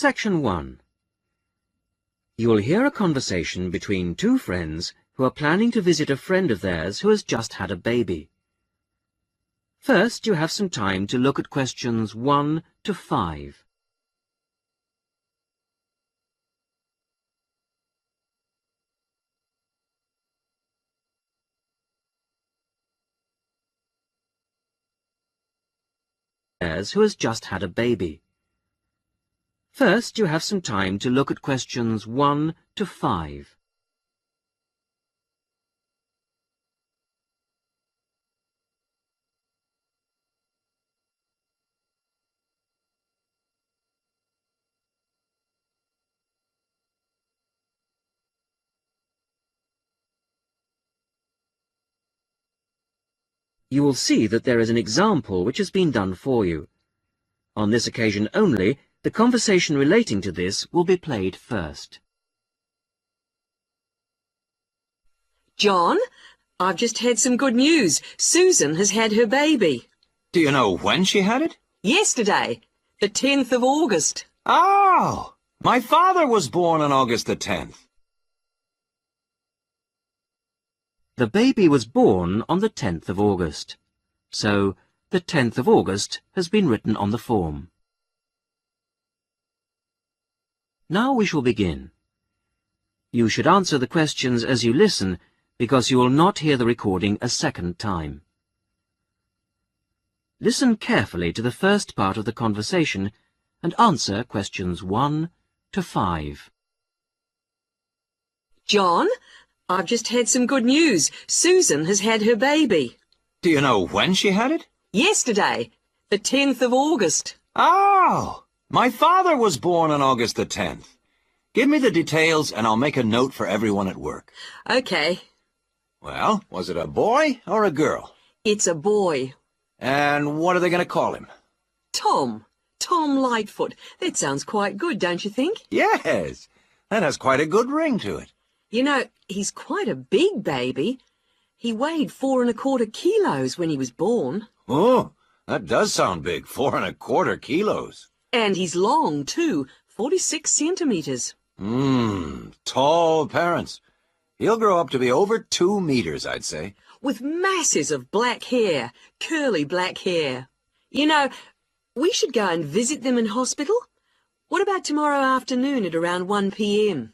Section 1. You will hear a conversation between two friends who are planning to visit a friend of theirs who has just had a baby. First, you have some time to look at questions 1 to 5. Who has just had a baby. First, you have some time to look at questions 1 to 5. You will see that there is an example which has been done for you. On this occasion only, the conversation relating to this will be played first. John, I've just had some good news. Susan has had her baby. Do you know when she had it? Yesterday, the 10th of August. Oh, my father was born on August the 10th. The baby was born on the 10th of August. So, the 10th of August has been written on the form. Now we shall begin. You should answer the questions as you listen, because you will not hear the recording a second time. Listen carefully to the first part of the conversation and answer questions 1 to 5. John, I've just had some good news. Susan has had her baby. Do you know when she had it? Yesterday, the 10th of August. Oh, my father was born on August the 10th. Give me the details and I'll make a note for everyone at work. Okay. Well, was it a boy or a girl? It's a boy. And what are they going to call him? Tom. Tom Lightfoot. That sounds quite good, don't you think? Yes, that has quite a good ring to it. You know, he's quite a big baby. He weighed 4¼ kilos when he was born. Oh, that does sound big, 4¼ kilos. And he's long, too, 46 centimeters. Tall parents. He'll grow up to be over 2 meters, I'd say. With masses of black hair, curly black hair. You know, we should go and visit them in hospital. What about tomorrow afternoon at around 1 p.m?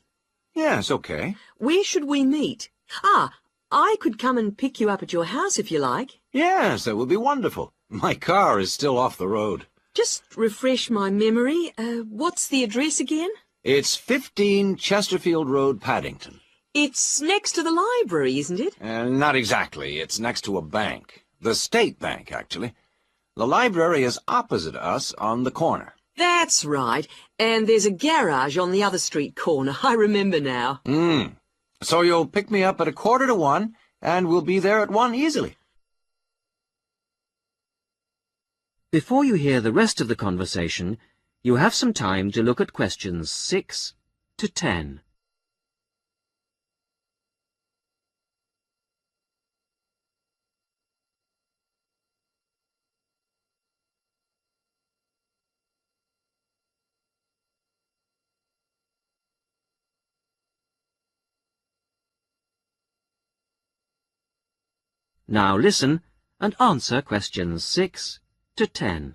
Yes, okay. Where should we meet? I could come and pick you up at your house if you like. Yes, that would be wonderful. My car is still off the road. Just refresh my memory. What's the address again? It's 15 Chesterfield Road, Paddington. It's next to the library, isn't it? Not exactly. It's next to a bank. The State Bank, actually. The library is opposite us on the corner. That's right. And there's a garage on the other street corner. I remember now. So you'll pick me up at 1:45, and we'll be there at 1 easily. Before you hear the rest of the conversation, you have some time to look at questions 6 to 10. Now listen and answer questions 6 to 10.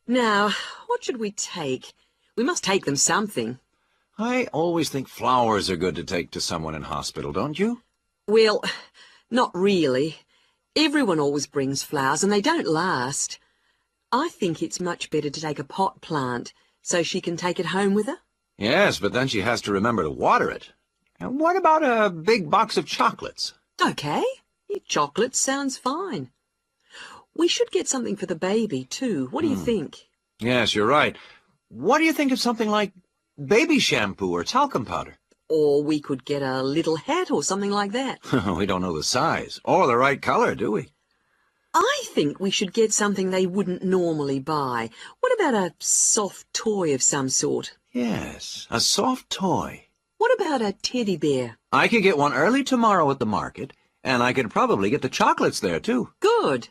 Now, what should we take? We must take them something. I always think flowers are good to take to someone in hospital, don't you? Well, not really. Everyone always brings flowers and they don't last. I think it's much better to take a pot plant so she can take it home with her. Yes, but then she has to remember to water it. And what about a big box of chocolates? Okay, chocolate sounds fine. We should get something for the baby, too. What do you think? Yes, you're right. What do you think of something like baby shampoo or talcum powder? Or we could get a little hat or something like that. We don't know the size or the right color, do we? I think we should get something they wouldn't normally buy. What about a soft toy of some sort? Yes, a soft toy. What about a teddy bear? I could get one early tomorrow at the market, and I could probably get the chocolates there, too. Good.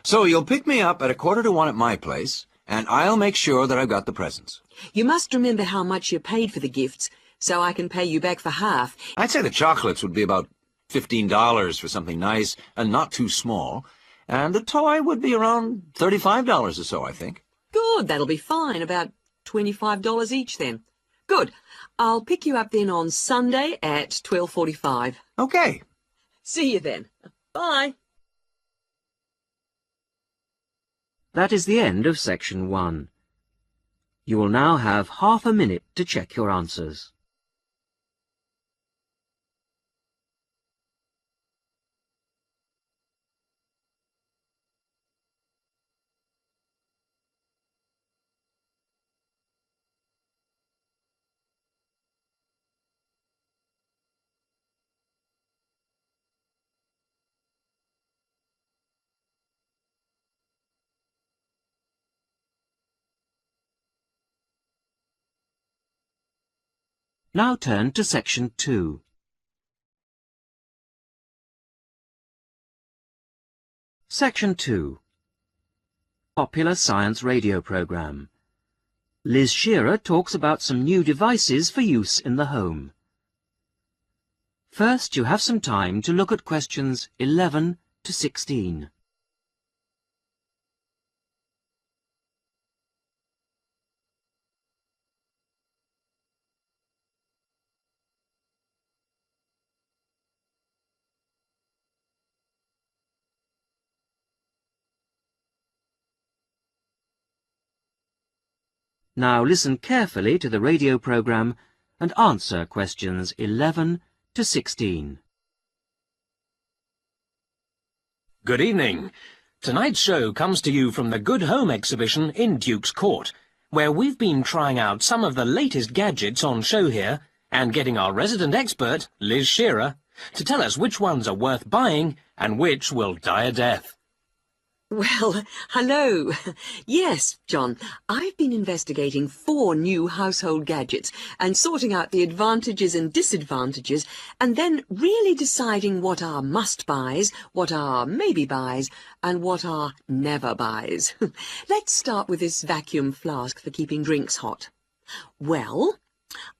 So you'll pick me up at 1:45 at my place, and I'll make sure that I've got the presents. You must remember how much you paid for the gifts, so I can pay you back for half. I'd say the chocolates would be about $15 for something nice and not too small, and the toy would be around $35 or so, I think. Good, that'll be fine. About $25 each then. Good. I'll pick you up then on Sunday at 12:45. Okay. See you then. Bye. That is the end of section 1. You will now have half a minute to check your answers. Now turn to section 2. Section 2. Popular Science Radio Program. Liz Shearer talks about some new devices for use in the home. First, you have some time to look at questions 11 to 16. Now listen carefully to the radio program and answer questions 11 to 16. Good evening. Tonight's show comes to you from the Good Home exhibition in Duke's Court, where we've been trying out some of the latest gadgets on show here and getting our resident expert, Liz Shearer, to tell us which ones are worth buying and which will die a death. Well, hello. Yes, John, I've been investigating 4 new household gadgets and sorting out the advantages and disadvantages and then really deciding what are must-buys, what are maybe-buys, and what are never-buys. Let's start with this vacuum flask for keeping drinks hot. Well,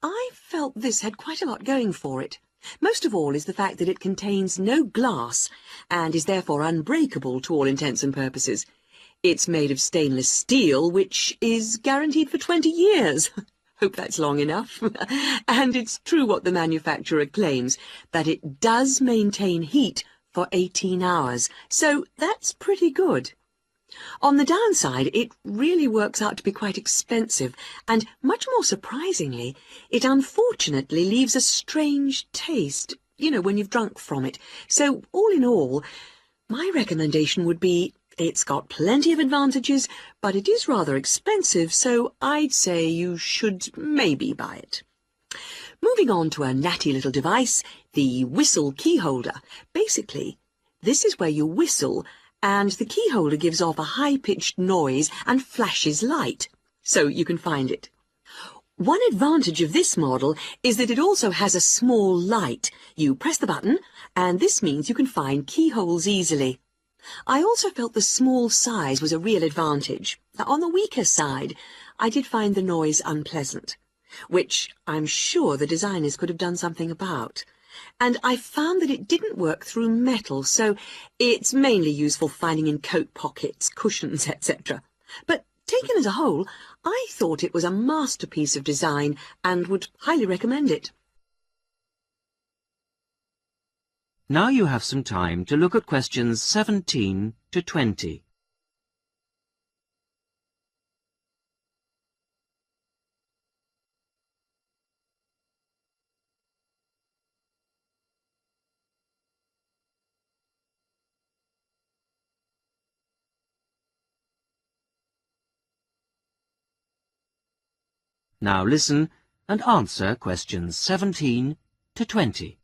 I felt this had quite a lot going for it. Most of all is the fact that it contains no glass and is therefore unbreakable to all intents and purposes. It's made of stainless steel, which is guaranteed for 20 years. Hope that's long enough. And it's true what the manufacturer claims, that it does maintain heat for 18 hours. So that's pretty good. On the downside, it really works out to be quite expensive, and much more surprisingly, it unfortunately leaves a strange taste, you know, when you've drunk from it. So, all in all, my recommendation would be it's got plenty of advantages, but it is rather expensive, so I'd say you should maybe buy it. Moving on to a natty little device, the whistle key holder. Basically, this is where you whistle, and the key holder gives off a high-pitched noise and flashes light, so you can find it. One advantage of this model is that it also has a small light. You press the button, and this means you can find keyholes easily. I also felt the small size was a real advantage. On the weaker side, I did find the noise unpleasant, which I'm sure the designers could have done something about. And I found that it didn't work through metal, so it's mainly useful finding in coat pockets, cushions, etc. But taken as a whole, I thought it was a masterpiece of design and would highly recommend it. Now you have some time to look at questions 17 to 20. Now listen and answer questions 17 to 20.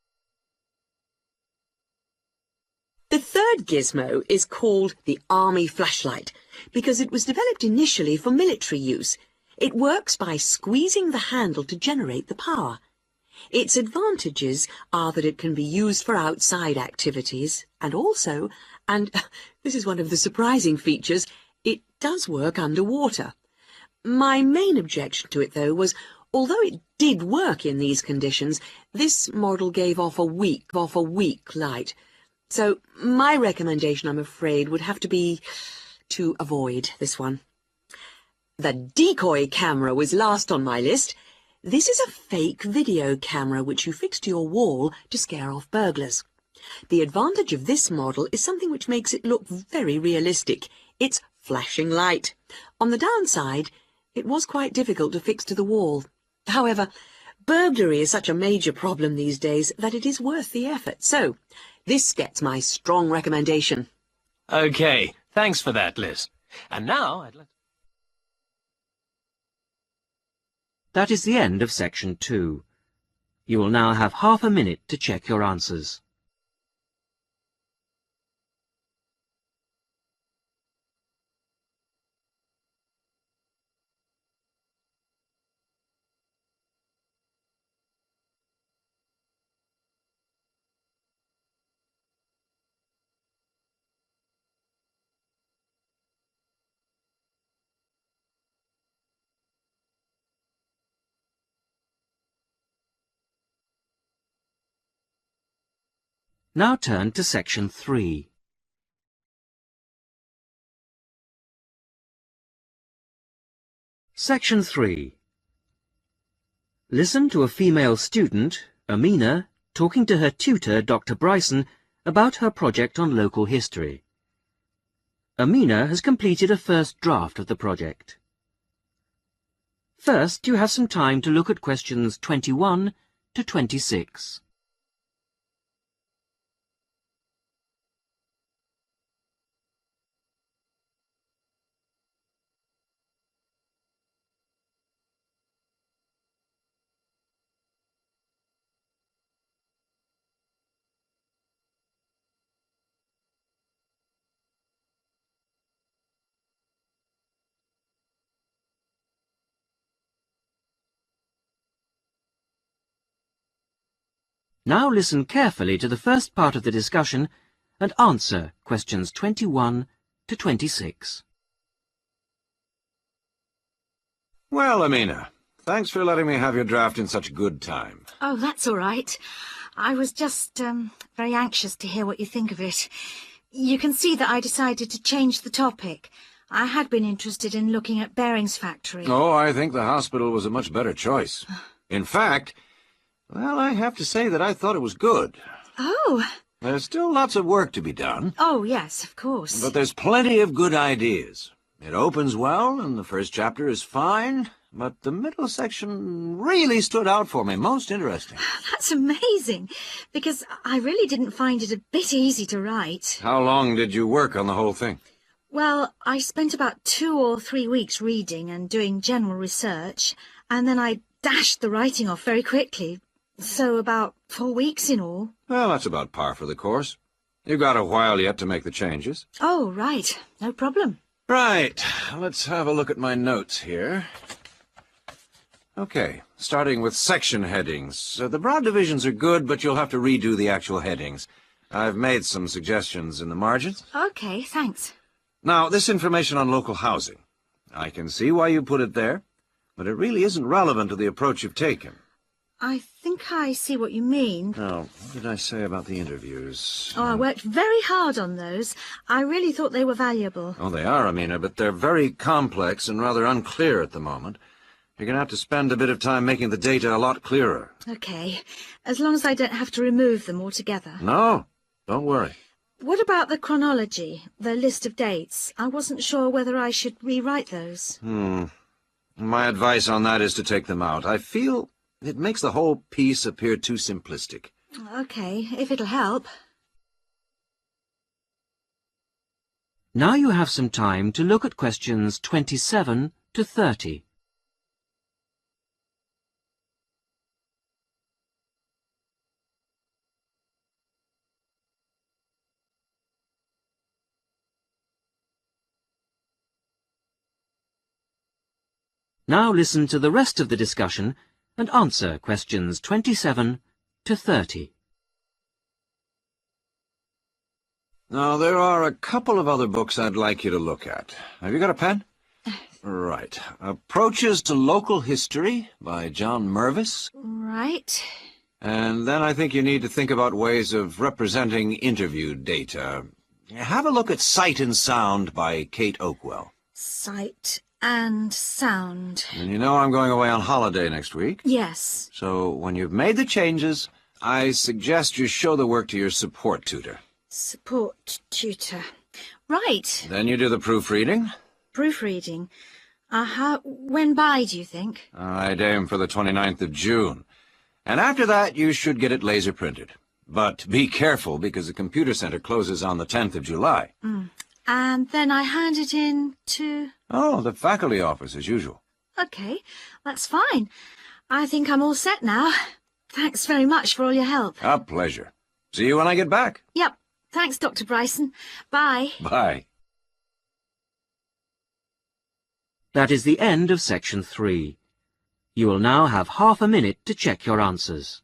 The third gizmo is called the Army flashlight because it was developed initially for military use. It works by squeezing the handle to generate the power. Its advantages are that it can be used for outside activities and also, and this is one of the surprising features, it does work underwater. My main objection to it, though, was although it did work in these conditions, this model gave off a weak light. So my recommendation, I'm afraid, would have to be to avoid this one. The decoy camera was last on my list. This is a fake video camera which you fix to your wall to scare off burglars. The advantage of this model is something which makes it look very realistic. It's flashing light. On the downside, it was quite difficult to fix to the wall. However, burglary is such a major problem these days that it is worth the effort. So, this gets my strong recommendation. OK, thanks for that, Liz. And now I'd like... That is the end of section 2. You will now have half a minute to check your answers. Now turn to section 3. Section 3. Listen to a female student, Amina, talking to her tutor, Dr. Bryson, about her project on local history. Amina has completed a first draft of the project. First, you have some time to look at questions 21 to 26. Now listen carefully to the first part of the discussion and answer questions 21 to 26. Well, Amina, thanks for letting me have your draft in such good time. Oh, that's all right. I was just very anxious to hear what you think of it. You can see that I decided to change the topic. I had been interested in looking at Bering's factory. Oh, I think the hospital was a much better choice. In fact, well, I have to say that I thought it was good. Oh. There's still lots of work to be done. Oh, yes, of course. But there's plenty of good ideas. It opens well, and the first chapter is fine, but the middle section really stood out for me. Most interesting. That's amazing, because I really didn't find it a bit easy to write. How long did you work on the whole thing? Well, I spent about 2 or 3 weeks reading and doing general research, and then I dashed the writing off very quickly. So about 4 weeks in all. Well, that's about par for the course. You've got a while yet to make the changes. Oh, right. No problem. Right. Let's have a look at my notes here. Okay, starting with section headings. The broad divisions are good, but you'll have to redo the actual headings. I've made some suggestions in the margins. Okay, thanks. Now, this information on local housing. I can see why you put it there, but it really isn't relevant to the approach you've taken. I think I see what you mean. Now, what did I say about the interviews? Oh, I worked very hard on those. I really thought they were valuable. Oh, they are, Amina, but they're very complex and rather unclear at the moment. You're going to have to spend a bit of time making the data a lot clearer. Okay, as long as I don't have to remove them altogether. No, don't worry. What about the chronology, the list of dates? I wasn't sure whether I should rewrite those. My advice on that is to take them out. I feel it makes the whole piece appear too simplistic. Okay, if it'll help. Now you have some time to look at questions 27 to 30. Now listen to the rest of the discussion and answer questions 27 to 30. Now, there are a couple of other books I'd like you to look at. Have you got a pen? Right. Approaches to Local History by John Mervis. Right. And then I think you need to think about ways of representing interview data. Have a look at Sight and Sound by Kate Oakwell. Sight and sound. And you know I'm going away on holiday next week. Yes. So when you've made the changes, I suggest you show the work to your support tutor. Support tutor. Right. Then you do the proofreading. Proofreading. When by, do you think? I'd aim for the 29th of June. And after that, you should get it laser printed. But be careful, because the computer center closes on the 10th of July. And then I hand it in to... Oh, the faculty office, as usual. OK, that's fine. I think I'm all set now. Thanks very much for all your help. A pleasure. See you when I get back. Yep. Thanks, Dr. Bryson. Bye. Bye. That is the end of section 3. You will now have half a minute to check your answers.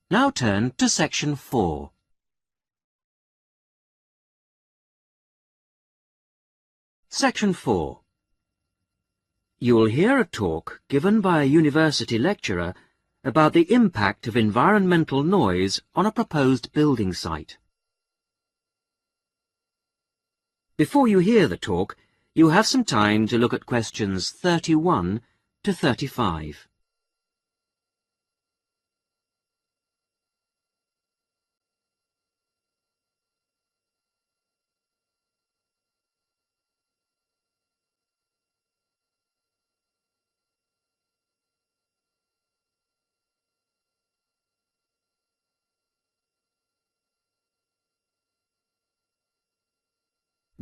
Now turn to section 4. Section 4. You will hear a talk given by a university lecturer about the impact of environmental noise on a proposed building site. Before you hear the talk, you have some time to look at questions 31 to 35.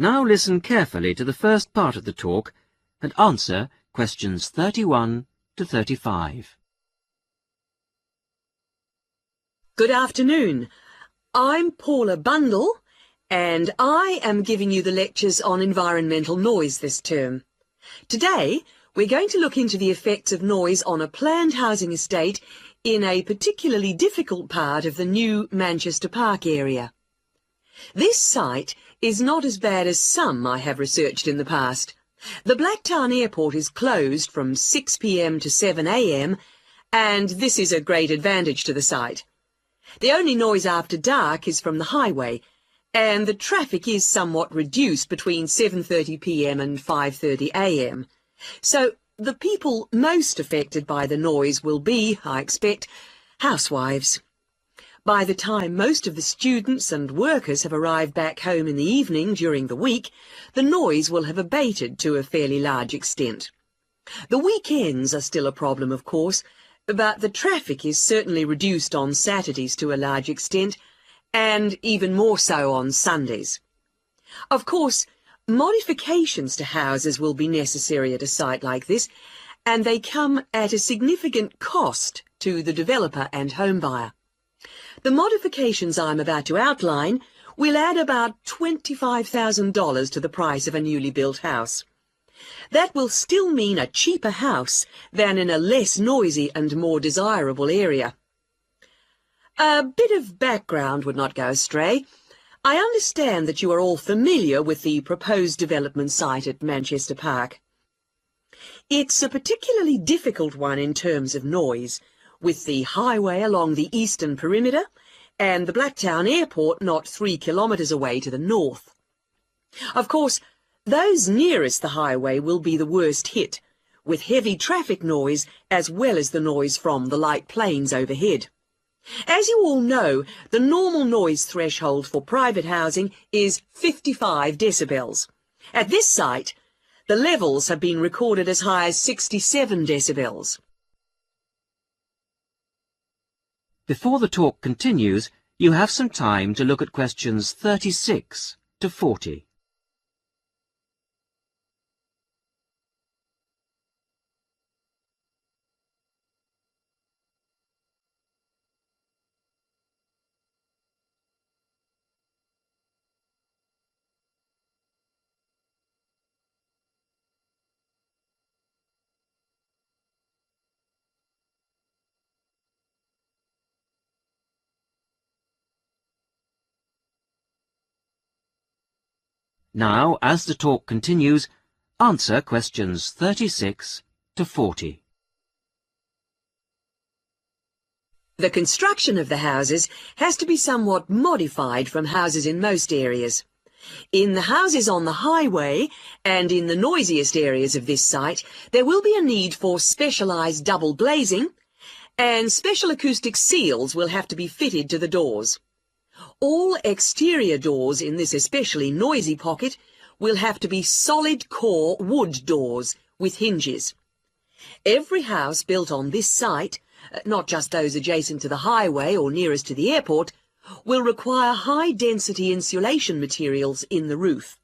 Now listen carefully to the first part of the talk and answer questions 31 to 35. Good afternoon. I'm Paula Bundle, and I am giving you the lectures on environmental noise this term. Today, we're going to look into the effects of noise on a planned housing estate in a particularly difficult part of the new Manchester Park area. This site is not as bad as some I have researched in the past. The Blacktown Airport is closed from 6 p.m. to 7 a.m, and this is a great advantage to the site. The only noise after dark is from the highway, and the traffic is somewhat reduced between 7:30 p.m. and 5:30 a.m. So the people most affected by the noise will be, I expect, housewives. By the time most of the students and workers have arrived back home in the evening during the week, the noise will have abated to a fairly large extent. The weekends are still a problem, of course, but the traffic is certainly reduced on Saturdays to a large extent, and even more so on Sundays. Of course, modifications to houses will be necessary at a site like this, and they come at a significant cost to the developer and home buyer. The modifications I'm about to outline will add about $25,000 to the price of a newly built house. That will still mean a cheaper house than in a less noisy and more desirable area. A bit of background would not go astray. I understand that you are all familiar with the proposed development site at Manchester Park. It's a particularly difficult one in terms of noise, with the highway along the eastern perimeter and the Blacktown Airport not 3 kilometres away to the north. Of course, those nearest the highway will be the worst hit, with heavy traffic noise as well as the noise from the light planes overhead. As you all know, the normal noise threshold for private housing is 55 decibels. At this site, the levels have been recorded as high as 67 decibels. Before the talk continues, you have some time to look at questions 36 to 40. Now, as the talk continues, answer questions 36 to 40. The construction of the houses has to be somewhat modified from houses in most areas. In the houses on the highway and in the noisiest areas of this site, there will be a need for specialised double glazing, and special acoustic seals will have to be fitted to the doors. All exterior doors in this especially noisy pocket will have to be solid core wood doors with hinges. Every house built on this site, not just those adjacent to the highway or nearest to the airport, will require high-density insulation materials in the roof.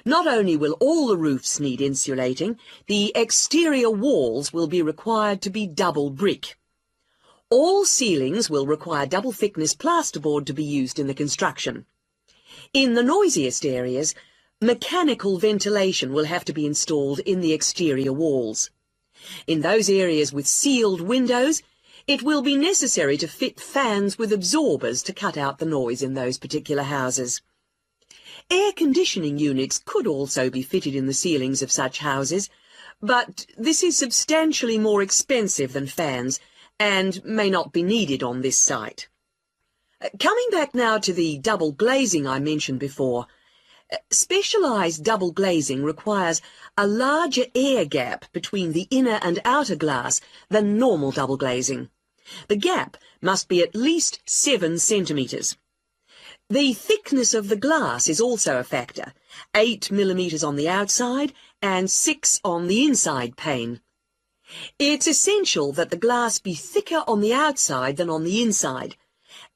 Not only will all the roofs need insulating, the exterior walls will be required to be double brick. All ceilings will require double-thickness plasterboard to be used in the construction. In the noisiest areas, mechanical ventilation will have to be installed in the exterior walls. In those areas with sealed windows, it will be necessary to fit fans with absorbers to cut out the noise in those particular houses. Air conditioning units could also be fitted in the ceilings of such houses, but this is substantially more expensive than fans and may not be needed on this site. Coming back now to the double glazing I mentioned before, specialised double glazing requires a larger air gap between the inner and outer glass than normal double glazing. The gap must be at least 7 centimetres. The thickness of the glass is also a factor, 8 millimetres on the outside and 6 on the inside pane. It's essential that the glass be thicker on the outside than on the inside,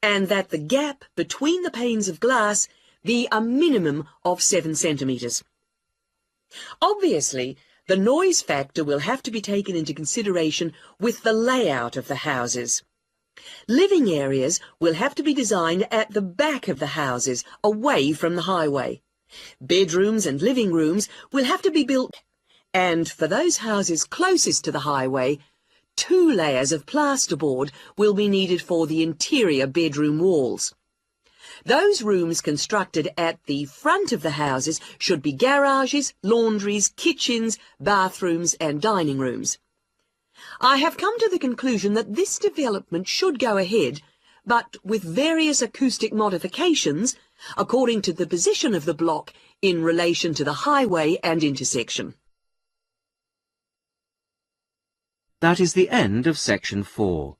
and that the gap between the panes of glass be a minimum of 7 centimetres. Obviously, the noise factor will have to be taken into consideration with the layout of the houses. Living areas will have to be designed at the back of the houses, away from the highway. Bedrooms and living rooms will have to be built, and for those houses closest to the highway, 2 layers of plasterboard will be needed for the interior bedroom walls. Those rooms constructed at the front of the houses should be garages, laundries, kitchens, bathrooms and dining rooms. I have come to the conclusion that this development should go ahead, but with various acoustic modifications according to the position of the block in relation to the highway and intersection. That is the end of section 4.